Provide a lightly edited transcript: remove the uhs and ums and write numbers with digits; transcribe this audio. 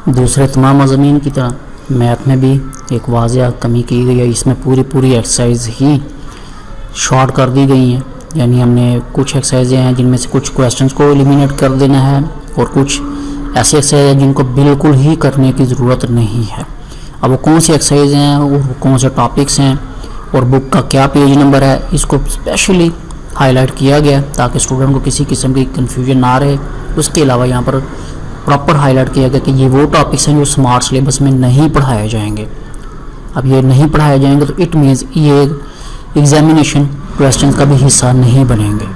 दूसरे तमाम मज़ामीन की तरह मैथ में भी एक वाज़िया कमी की गई है। इसमें पूरी एक्सरसाइज ही शॉर्ट कर दी गई हैं, यानी हमने कुछ एक्सरसाइजें हैं जिनमें से कुछ क्वेश्चंस को एलिमिनेट कर देना है और कुछ ऐसी एक्सरसाइज है जिनको बिल्कुल ही करने की ज़रूरत नहीं है। अब वो कौन सी एक्सरसाइज हैं और कौन से टॉपिक्स हैं और बुक का क्या पेज नंबर है, इसको स्पेशली हाईलाइट किया गया ताकि स्टूडेंट को किसी किस्म की कन्फ्यूजन ना रहे। उसके अलावा यहाँ पर प्रॉपर हाईलाइट किया गया कि ये वो टॉपिक्स हैं जो स्मार्ट सिलेबस में नहीं पढ़ाए जाएंगे। अब ये नहीं पढ़ाए जाएंगे तो इट मीन्स ये एग्जामिनेशन क्वेश्चन का भी हिस्सा नहीं बनेंगे।